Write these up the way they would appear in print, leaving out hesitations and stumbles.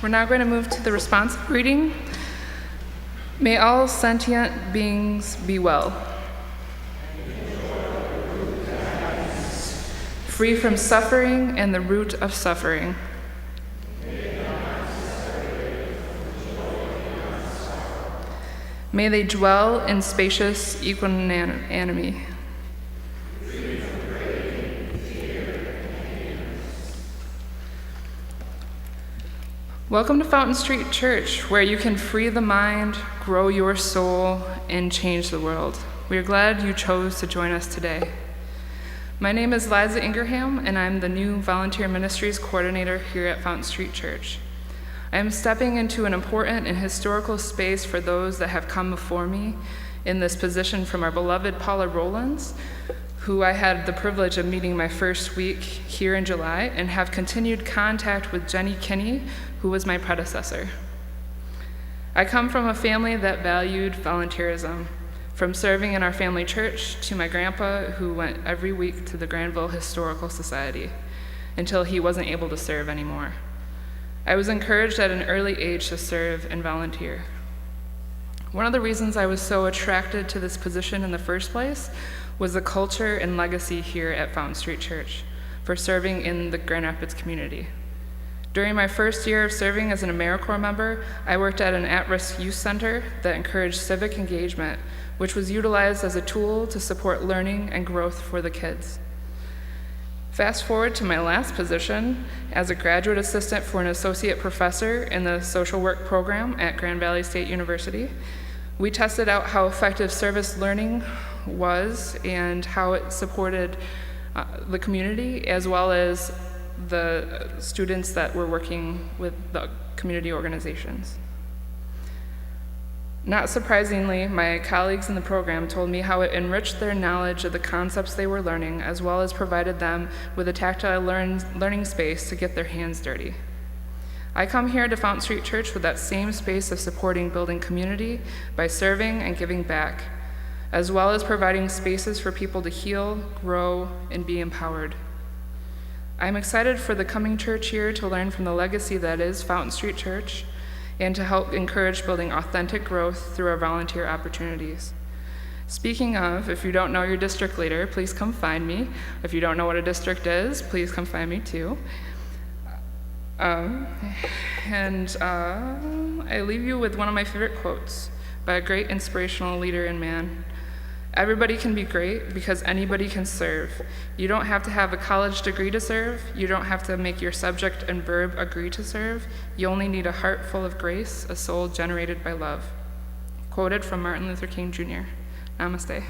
We're now going to move to the responsive reading. May all sentient beings be well. Free from suffering and the root of suffering. May they dwell in spacious equanimity. Welcome to Fountain Street Church, where you can free the mind, grow your soul, and change the world. We are glad you chose to join us today. My name is Liza Ingerham, and I'm the new Volunteer Ministries Coordinator here at Fountain Street Church. I am stepping into an important and historical space for those that have come before me in this position from our beloved Paula Rowlands, who I had the privilege of meeting my first week here in July, and have continued contact with Jenny Kinney, who was my predecessor. I come from a family that valued volunteerism, from serving in our family church to my grandpa, who went every week to the Granville Historical Society until he wasn't able to serve anymore. I was encouraged at an early age to serve and volunteer. One of the reasons I was so attracted to this position in the first place was the culture and legacy here at Fountain Street Church for serving in the Grand Rapids community. During my first year of serving as an AmeriCorps member, I worked at an at-risk youth center that encouraged civic engagement, which was utilized as a tool to support learning and growth for the kids. Fast forward to my last position as a graduate assistant for an associate professor in the social work program at Grand Valley State University. We tested out how effective service learning was and how it supported the community, as well as the students that were working with the community organizations. Not surprisingly, my colleagues in the program told me how it enriched their knowledge of the concepts they were learning, as well as provided them with a tactile learning space to get their hands dirty. I come here to Fountain Street Church with that same space of supporting building community by serving and giving back, as well as providing spaces for people to heal, grow, and be empowered. I'm excited for the coming church year to learn from the legacy that is Fountain Street Church and to help encourage building authentic growth through our volunteer opportunities. Speaking of, if you don't know your district leader, please come find me. If you don't know what a district is, please come find me too. I leave you with one of my favorite quotes by a great inspirational leader and man. Everybody can be great because anybody can serve. You don't have to have a college degree to serve. You don't have to make your subject and verb agree to serve. You only need a heart full of grace, a soul generated by love. Quoted from Martin Luther King Jr. Namaste.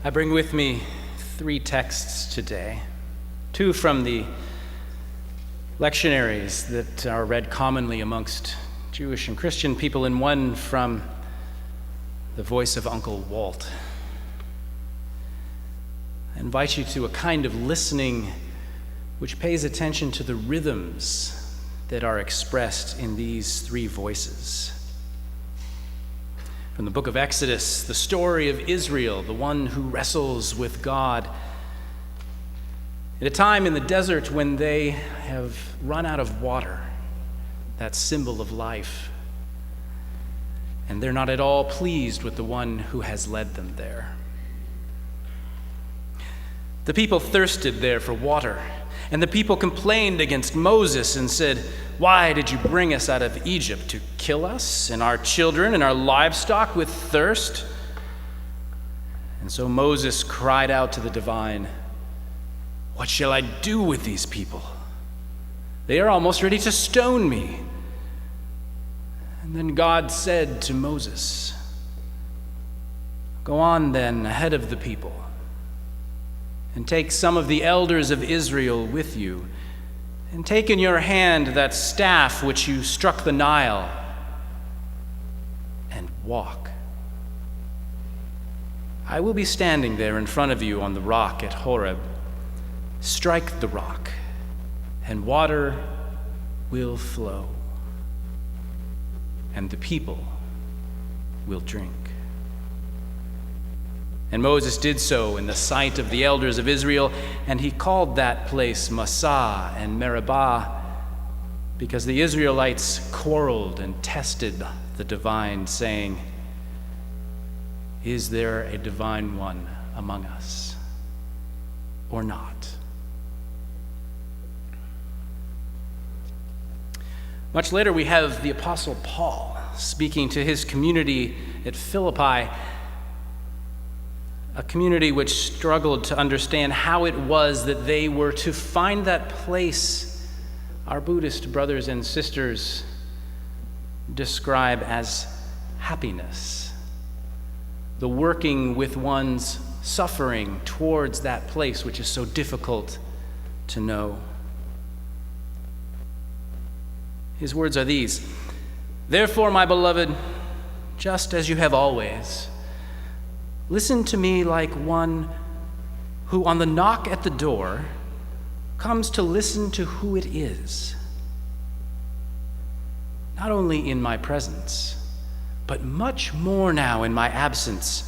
I bring with me 3 texts today, 2 from the lectionaries that are read commonly amongst Jewish and Christian people, and 1 from the voice of Uncle Walt. I invite you to a kind of listening which pays attention to the rhythms that are expressed in these 3 voices. From the book of Exodus, the story of Israel, the one who wrestles with God, at a time in the desert when they have run out of water, that symbol of life, and they're not at all pleased with the one who has led them there. The people thirsted there for water, and the people complained against Moses and said, "Why did you bring us out of Egypt, to kill us and our children and our livestock with thirst?" And so Moses cried out to the divine, "What shall I do with these people? They are almost ready to stone me." And then God said to Moses, "Go on then ahead of the people, and take some of the elders of Israel with you, and take in your hand that staff which you struck the Nile, and walk. I will be standing there in front of you on the rock at Horeb. Strike the rock, and water will flow, and the people will drink." And Moses did so in the sight of the elders of Israel, and he called that place Massah and Meribah, because the Israelites quarreled and tested the divine, saying, "Is there a divine one among us, or not?" Much later, we have the Apostle Paul speaking to his community at Philippi, a community which struggled to understand how it was that they were to find that place our Buddhist brothers and sisters describe as happiness, the working with one's suffering towards that place which is so difficult to know. His words are these: "Therefore, my beloved, just as you have always, listen to me like one who, on the knock at the door, comes to listen to who it is. Not only in my presence, but much more now in my absence.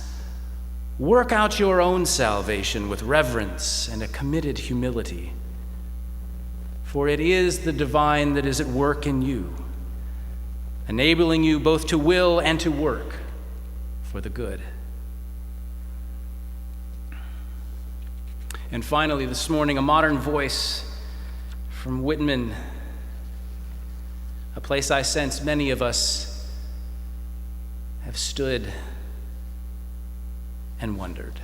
Work out your own salvation with reverence and a committed humility. For it is the divine that is at work in you, enabling you both to will and to work for the good." And finally, this morning, a modern voice from Whitman, a place I sense many of us have stood and wondered.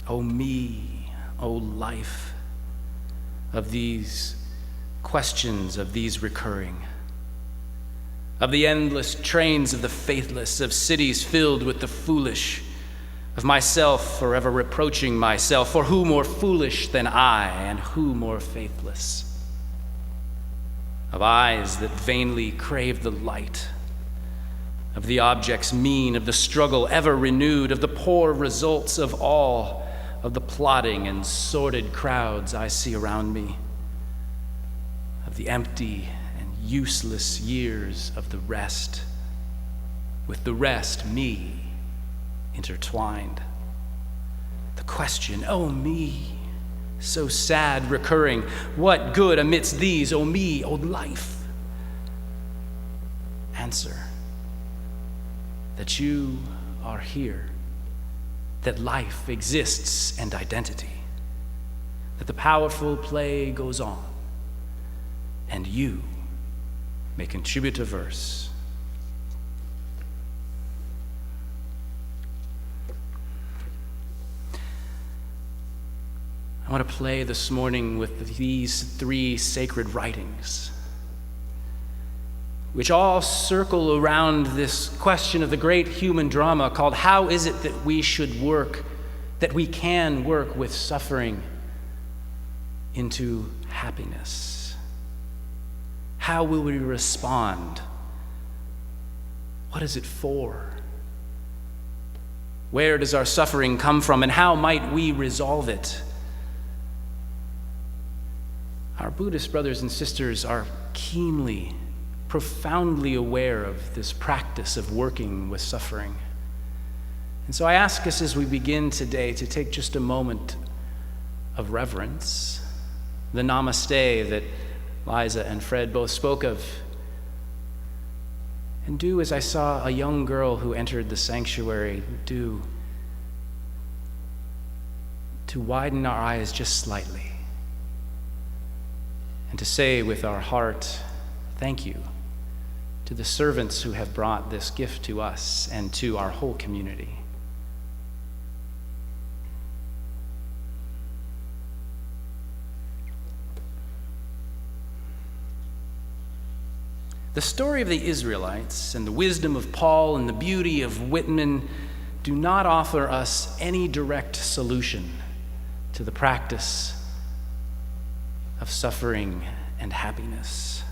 "O me, O life, of these questions, of these recurring, of the endless trains of the faithless, of cities filled with the foolish, of myself forever reproaching myself, for who more foolish than I, and who more faithless? Of eyes that vainly crave the light, of the objects mean, of the struggle ever renewed, of the poor results of all, of the plotting and sordid crowds I see around me, of the empty and useless years of the rest, with the rest, me, intertwined. The question, oh me, so sad recurring, what good amidst these, oh me, oh life? Answer, that you are here, that life exists and identity, that the powerful play goes on, and you may contribute a verse. I want to play this morning with these three sacred writings. which all circle around this question of the great human drama called how is it that we should work, that we can work with suffering into happiness? How will we respond? What is it for? Where does our suffering come from, and how might we resolve it? Our Buddhist brothers and sisters are keenly, profoundly aware of this practice of working with suffering. And so I ask us as we begin today to take just a moment of reverence, the namaste that Liza and Fred both spoke of, and do as I saw a young girl who entered the sanctuary do, to widen our eyes just slightly and to say with our heart, thank you to the servants who have brought this gift to us and to our whole community. The story of the Israelites and the wisdom of Paul and the beauty of Whitman do not offer us any direct solution to the practice of suffering and happiness.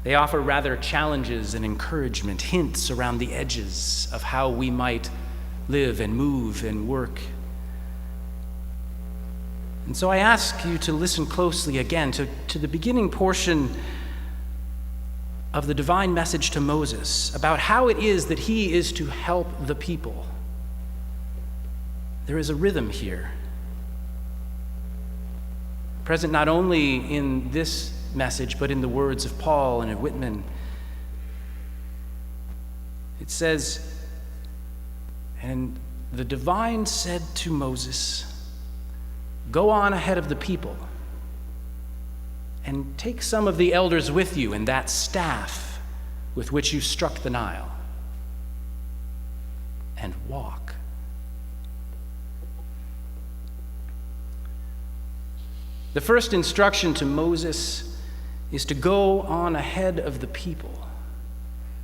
They offer rather challenges and encouragement, hints around the edges of how we might live and move and work. And so I ask you to listen closely again to the beginning portion of the divine message to Moses about how it is that he is to help the people. There is a rhythm here, present not only in this message, but in the words of Paul and of Whitman. It says, and the divine said to Moses, go on ahead of the people and take some of the elders with you and that staff with which you struck the Nile, and walk. The first instruction to Moses is to go on ahead of the people,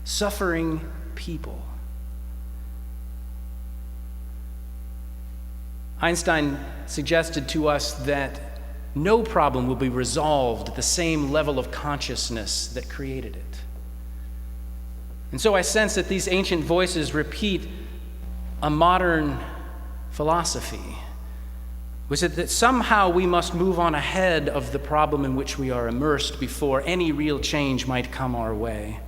suffering people. Einstein suggested to us that no problem will be resolved at the same level of consciousness that created it. And so I sense that these ancient voices repeat a modern philosophy, was it that somehow we must move on ahead of the problem in which we are immersed before any real change might come our way.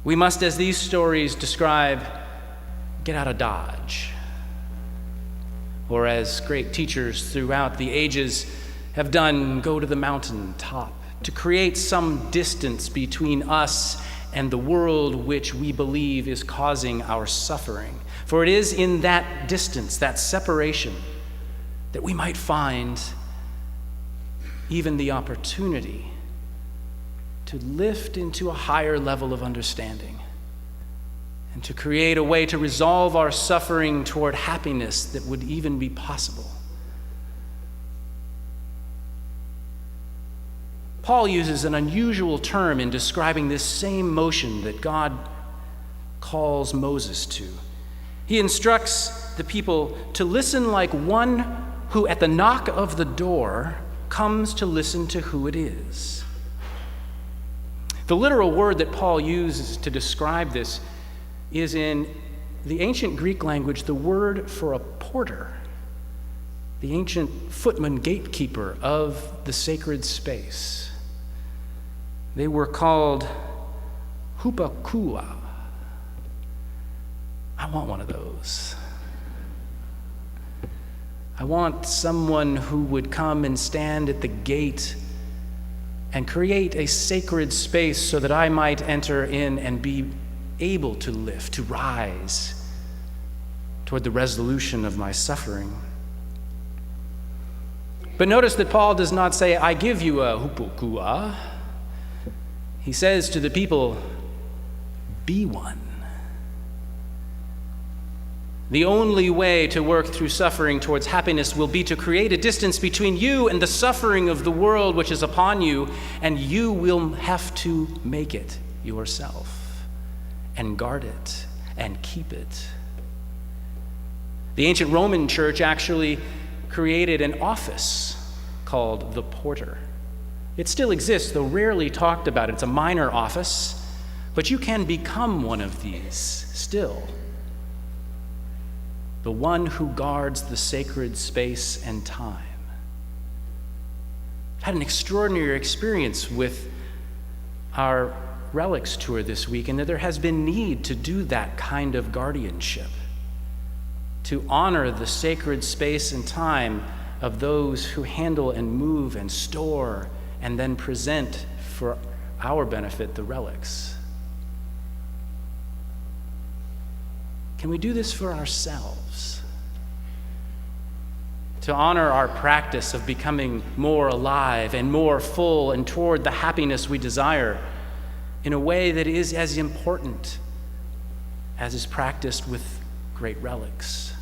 We must, as these stories describe, get out of Dodge. Or as great teachers throughout the ages have done, go to the mountain top to create some distance between us and the world which we believe is causing our suffering. For it is in that distance, that separation, that we might find even the opportunity to lift into a higher level of understanding and to create a way to resolve our suffering toward happiness that would even be possible. Paul uses an unusual term in describing this same motion that God calls Moses to. He instructs the people to listen like one who at the knock of the door comes to listen to who it is. The literal word that Paul uses to describe this is in the ancient Greek language the word for a porter, the ancient footman gatekeeper of the sacred space. They were called hupakua. I want one of those. I want someone who would come and stand at the gate and create a sacred space so that I might enter in and be able to lift, to rise toward the resolution of my suffering. But notice that Paul does not say, I give you a hupukua. He says to the people, be one. The only way to work through suffering towards happiness will be to create a distance between you and the suffering of the world which is upon you, and you will have to make it yourself and guard it and keep it. The ancient Roman church actually created an office called the porter. It still exists, though rarely talked about. It's a minor office, but you can become one of these still. The one who guards the sacred space and time. I've had an extraordinary experience with our Relics tour this week, and that there has been need to do that kind of guardianship, to honor the sacred space and time of those who handle and move and store and then present for our benefit the relics. Can we do this for ourselves? To honor our practice of becoming more alive and more full and toward the happiness we desire in a way that is as important as is practiced with great relics.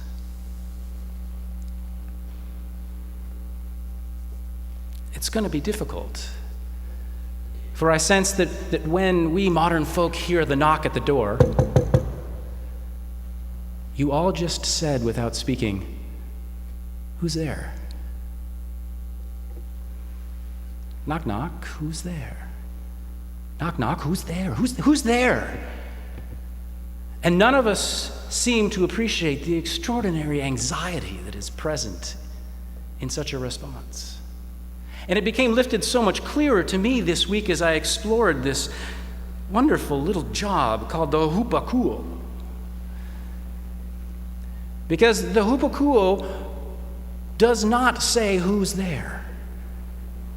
It's going to be difficult. For I sense that when we modern folk hear the knock at the door, you all just said without speaking, "Who's there?" Knock, knock, who's there? Knock, knock, who's there? Who's there? And none of us seem to appreciate the extraordinary anxiety that is present in such a response. And it became lifted so much clearer to me this week as I explored this wonderful little job called the hupakuo. Because the hupakuo does not say who's there.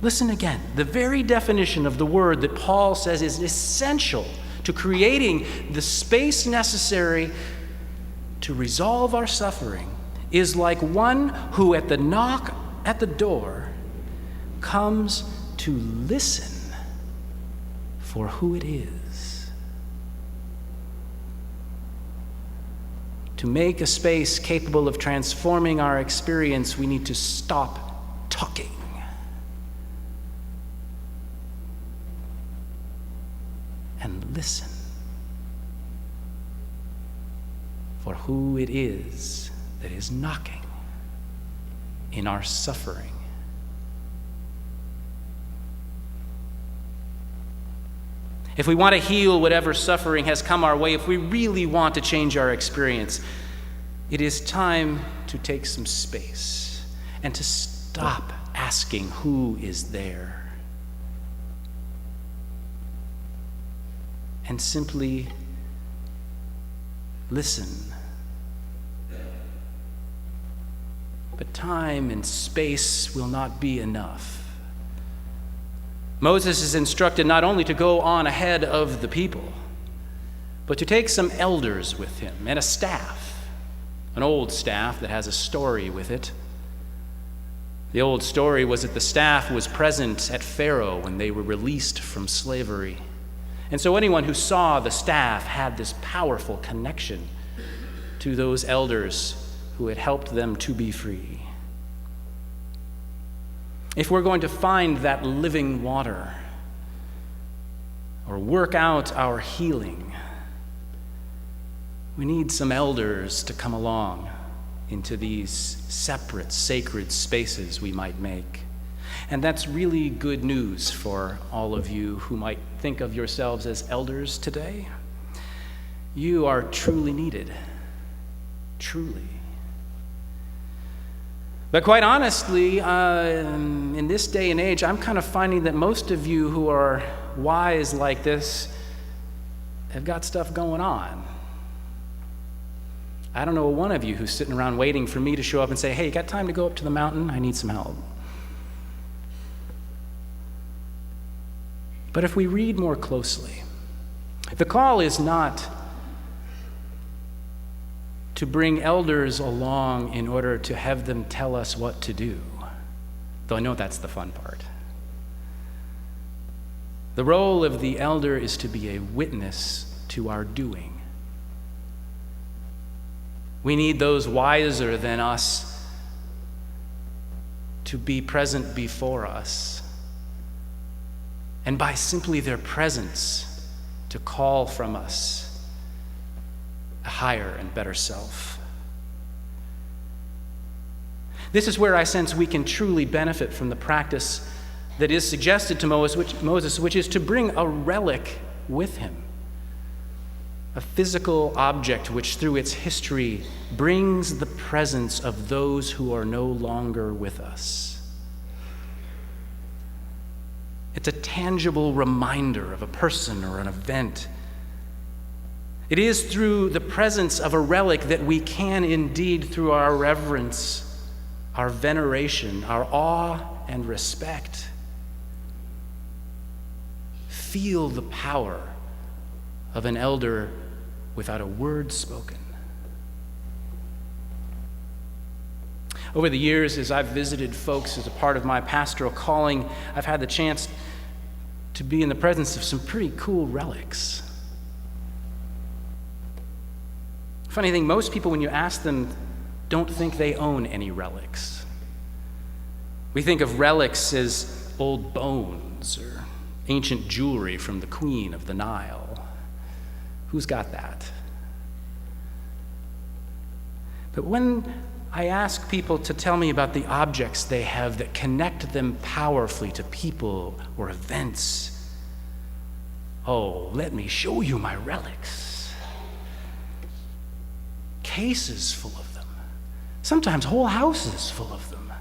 Listen again. The very definition of the word that Paul says is essential to creating the space necessary to resolve our suffering is like one who at the knock at the door comes to listen for who it is. To make a space capable of transforming our experience, we need to stop talking and listen for who it is that is knocking in our suffering. If we want to heal whatever suffering has come our way, if we really want to change our experience, it is time to take some space and to stop asking who is there and simply listen. But time and space will not be enough. Moses is instructed not only to go on ahead of the people, but to take some elders with him and a staff, an old staff that has a story with it. The old story was that the staff was present at Pharaoh when they were released from slavery. And so anyone who saw the staff had this powerful connection to those elders who had helped them to be free. If we're going to find that living water or work out our healing, we need some elders to come along into these separate, sacred spaces we might make. And that's really good news for all of you who might think of yourselves as elders today. You are truly needed, truly. But quite honestly, in this day and age, I'm kind of finding that most of you who are wise like this have got stuff going on. I don't know one of you who's sitting around waiting for me to show up and say, "Hey, you got time to go up to the mountain? I need some help." But if we read more closely, the call is not to bring elders along in order to have them tell us what to do, though I know that's the fun part. The role of the elder is to be a witness to our doing. We need those wiser than us to be present before us, and by simply their presence to call from us a higher and better self. This is where I sense we can truly benefit from the practice that is suggested to Moses, which is to bring a relic with him, a physical object which through its history brings the presence of those who are no longer with us. It's a tangible reminder of a person or an event. It is through the presence of a relic that we can indeed, through our reverence, our veneration, our awe and respect, feel the power of an elder without a word spoken. Over the years, as I've visited folks as a part of my pastoral calling, I've had the chance to be in the presence of some pretty cool relics. Funny thing, most people, when you ask them, don't think they own any relics. We think of relics as old bones or ancient jewelry from the Queen of the Nile. Who's got that? But when I ask people to tell me about the objects they have that connect them powerfully to people or events, oh, let me show you my relics. Cases full of them. Sometimes whole houses full of them.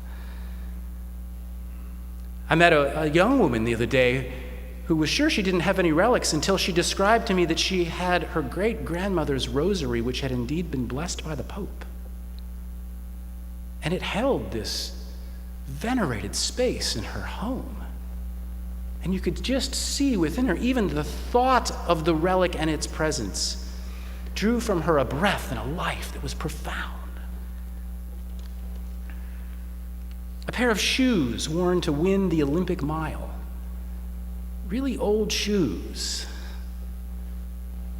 I met a young woman the other day who was sure she didn't have any relics until she described to me that she had her great-grandmother's rosary, which had indeed been blessed by the Pope. And it held this venerated space in her home. And you could just see within her, even the thought of the relic and its presence drew from her a breath and a life that was profound. A pair of shoes worn to win the Olympic mile. Really old shoes.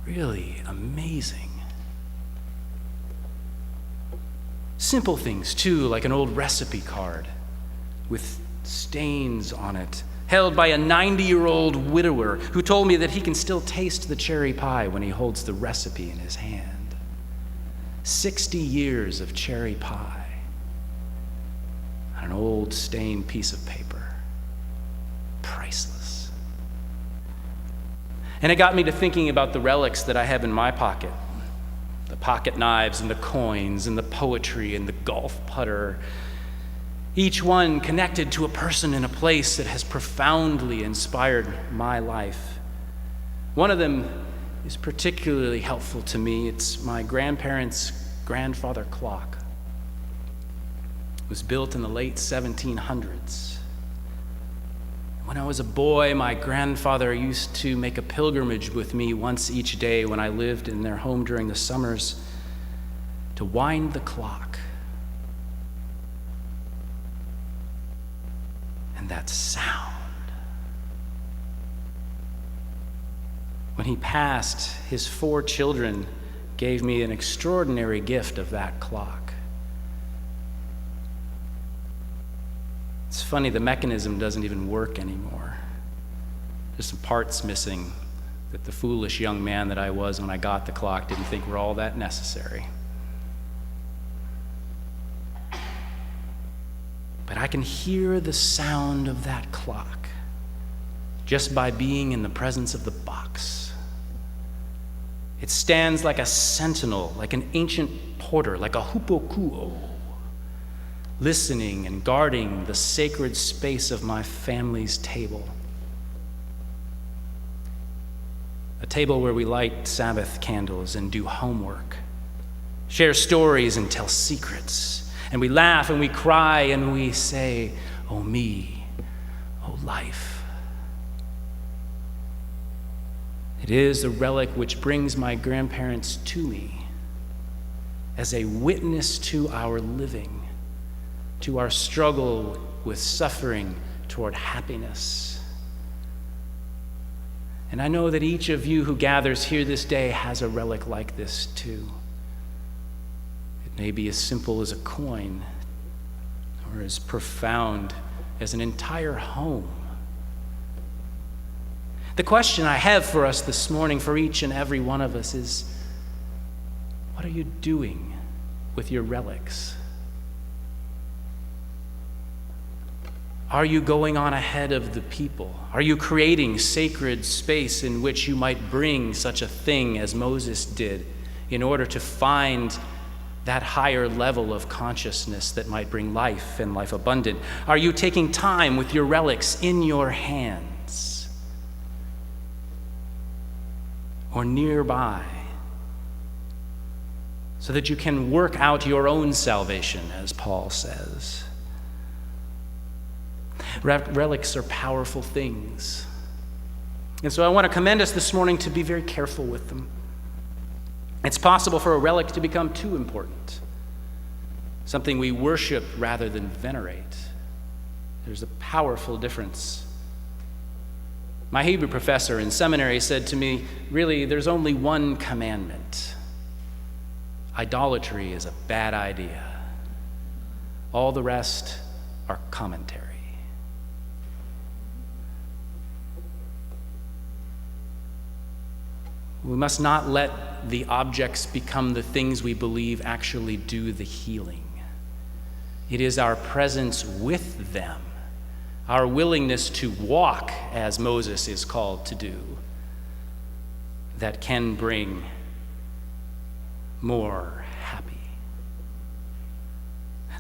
Really amazing. Simple things, too, like an old recipe card with stains on it, held by a 90-year-old widower who told me that he can still taste the cherry pie when he holds the recipe in his hand. 60 years of cherry pie on an old stained piece of paper. Priceless. And it got me to thinking about the relics that I have in my pocket. The pocket knives and the coins and the poetry and the golf putter. Each one connected to a person in a place that has profoundly inspired my life. One of them is particularly helpful to me. It's my grandparents' grandfather clock. It was built in the late 1700s. When I was a boy, my grandfather used to make a pilgrimage with me once each day when I lived in their home during the summers to wind the clock. And that sound. When he passed, his 4 children gave me an extraordinary gift of that clock. It's funny, the mechanism doesn't even work anymore. There's some parts missing that the foolish young man that I was when I got the clock didn't think were all that necessary. But I can hear the sound of that clock just by being in the presence of the box. It stands like a sentinel, like an ancient porter, like a hupokuo, listening and guarding the sacred space of my family's table. A table where we light Sabbath candles and do homework, share stories and tell secrets, and we laugh and we cry and we say, "Oh me, oh life." It is a relic which brings my grandparents to me as a witness to our living, to our struggle with suffering toward happiness. And I know that each of you who gathers here this day has a relic like this too. Maybe as simple as a coin, or as profound as an entire home. The question I have for us this morning, for each and every one of us, is what are you doing with your relics? Are you going on ahead of the people? Are you creating sacred space in which you might bring such a thing as Moses did in order to find that higher level of consciousness that might bring life and life abundant? Are you taking time with your relics in your hands or nearby so that you can work out your own salvation, as Paul says? Relics are powerful things. And so I want to commend us this morning to be very careful with them. It's possible for a relic to become too important, something we worship rather than venerate. There's a powerful difference. My Hebrew professor in seminary said to me, really, there's only one commandment. Idolatry is a bad idea. All the rest are commentary. We must not let the objects become the things we believe actually do the healing. It is our presence with them, our willingness to walk, as Moses is called to do, that can bring more happy.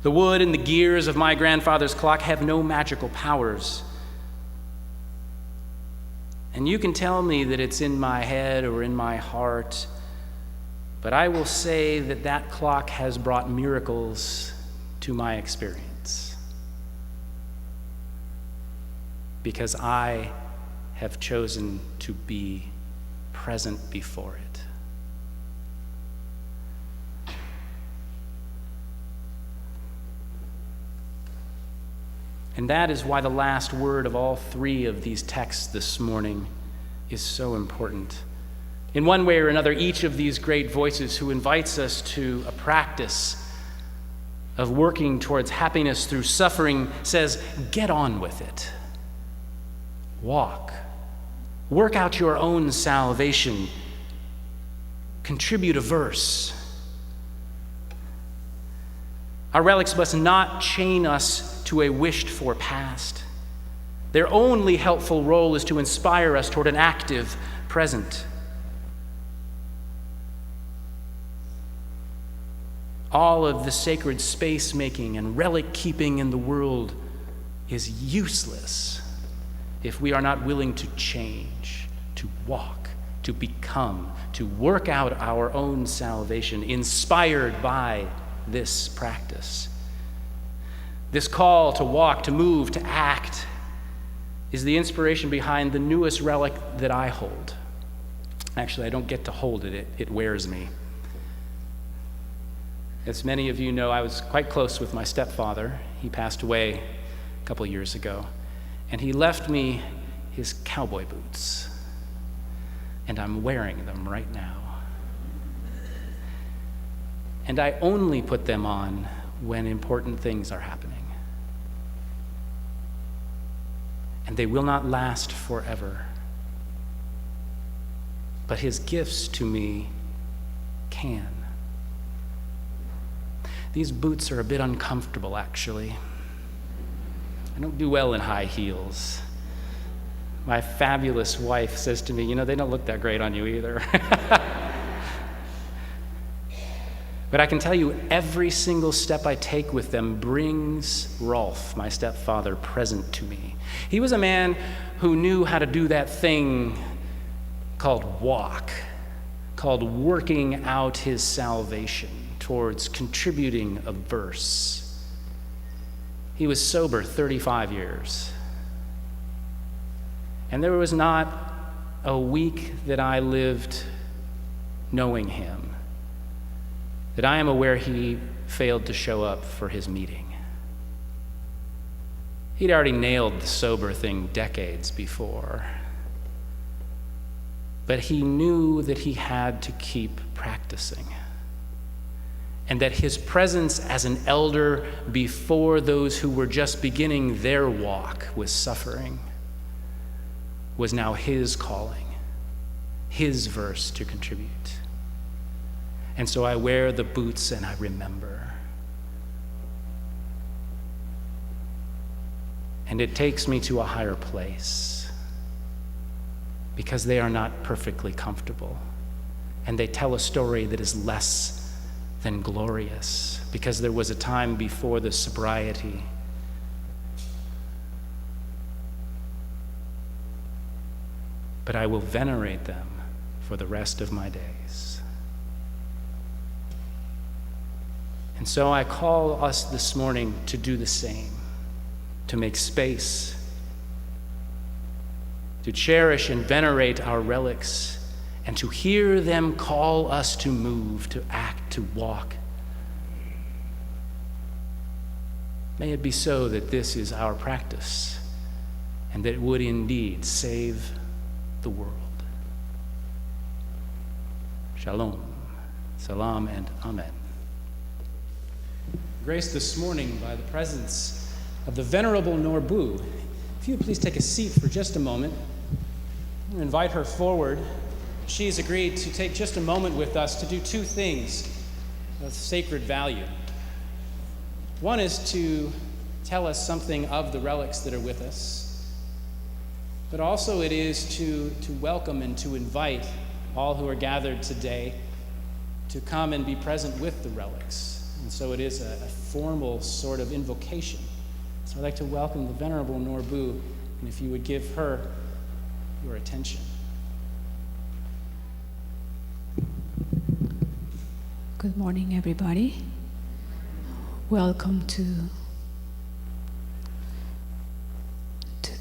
The wood and the gears of my grandfather's clock have no magical powers. And you can tell me that it's in my head or in my heart, but I will say that that clock has brought miracles to my experience because I have chosen to be present before it. And that is why the last word of all three of these texts this morning is so important. In one way or another, each of these great voices who invites us to a practice of working towards happiness through suffering says, get on with it. Walk. Work out your own salvation. Contribute a verse. Our relics must not chain us to a wished-for past. Their only helpful role is to inspire us toward an active present. All of the sacred space-making and relic-keeping in the world is useless if we are not willing to change, to walk, to become, to work out our own salvation, inspired by this practice. This call to walk, to move, to act is the inspiration behind the newest relic that I hold. Actually, I don't get to hold it. It wears me. As many of you know, I was quite close with my stepfather. He passed away a couple years ago, and he left me his cowboy boots, and I'm wearing them right now. And I only put them on when important things are happening. And they will not last forever. But his gifts to me can. These boots are a bit uncomfortable, actually. I don't do well in high heels. My fabulous wife says to me, they don't look that great on you either. But I can tell you, every single step I take with them brings Rolf, my stepfather, present to me. He was a man who knew how to do that thing called walk, called working out his salvation towards contributing a verse. He was sober 35 years. And there was not a week that I lived knowing him that I am aware he failed to show up for his meeting. He'd already nailed the sober thing decades before. But he knew that he had to keep practicing. and that his presence as an elder before those who were just beginning their walk with suffering was now his calling, his verse to contribute. And so I wear the boots and I remember. And it takes me to a higher place because they are not perfectly comfortable. And they tell a story that is less than glorious because there was a time before the sobriety but I will venerate them for the rest of my days. And so I call us this morning to do the same, to make space, to cherish and venerate our relics, and to hear them call us to move, to act, to walk. May it be so that this is our practice, and that it would indeed save the world. Shalom, salam, and amen. Graced this morning by the presence of the Venerable Norbu. If you would please take a seat for just a moment. I'm going to invite her forward. She's agreed to take just a moment with us to do two things of sacred value. One is to tell us something of the relics that are with us, but also it is to welcome and to invite all who are gathered today to come and be present with the relics. And so it is a formal sort of invocation. So I'd like to welcome the Venerable Norbu, and if you would give her your attention. Good morning, everybody. Welcome to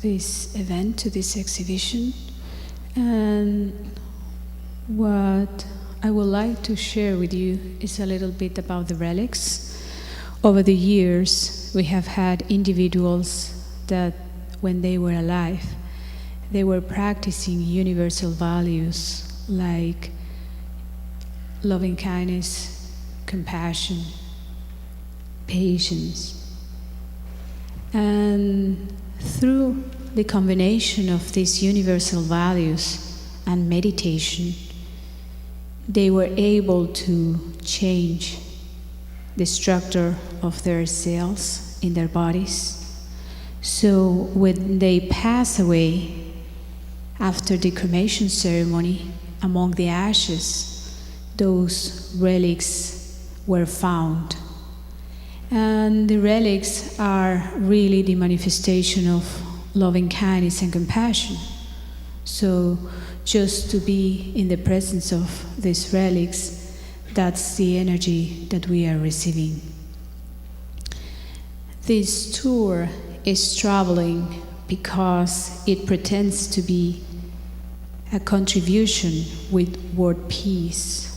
this event, to this exhibition. And what I would like to share with you is a little bit about the relics. Over the years, we have had individuals that, when they were alive, they were practicing universal values like loving kindness, compassion, patience. And through the combination of these universal values and meditation, they were able to change the structure of their cells in their bodies. So when they pass away after the cremation ceremony, among the ashes, those relics were found. And the relics are really the manifestation of loving kindness and compassion. So just to be in the presence of these relics, that's the energy that we are receiving. This tour is traveling because it pretends to be a contribution with world peace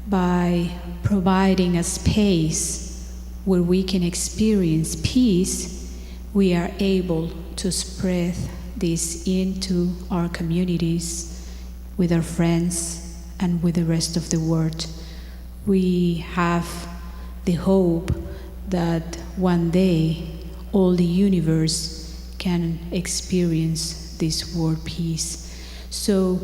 by providing a space where we can experience peace. We are able to spread this into our communities, with our friends, and with the rest of the world. We have the hope that one day all the universe can experience this world peace. So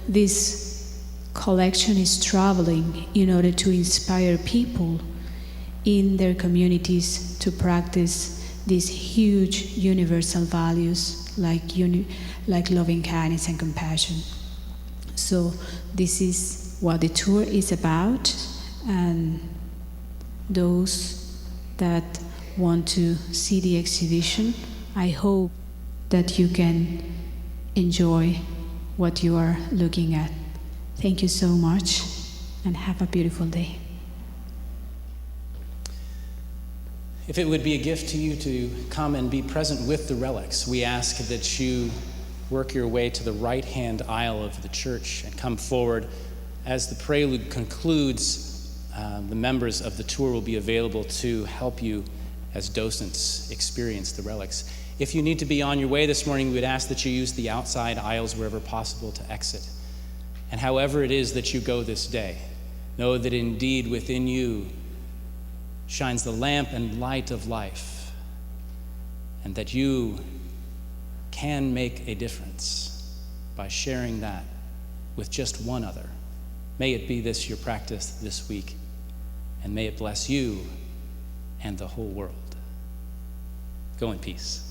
this collection is traveling in order to inspire people in their communities to practice these huge universal values like loving kindness and compassion. So this is what the tour is about, and those that want to see the exhibition, I hope that you can enjoy what you are looking at. Thank you so much, and have a beautiful day. If it would be a gift to you to come and be present with the relics, we ask that you work your way to the right-hand aisle of the church and come forward. As the prelude concludes, the members of the tour will be available to help you as docents experience the relics. If you need to be on your way this morning, we would ask that you use the outside aisles wherever possible to exit. And however it is that you go this day, Know that indeed within you shines the lamp and light of life, and that you can make a difference by sharing that with just one other. May it be this your practice this week, and may it bless you and the whole world. Go in peace.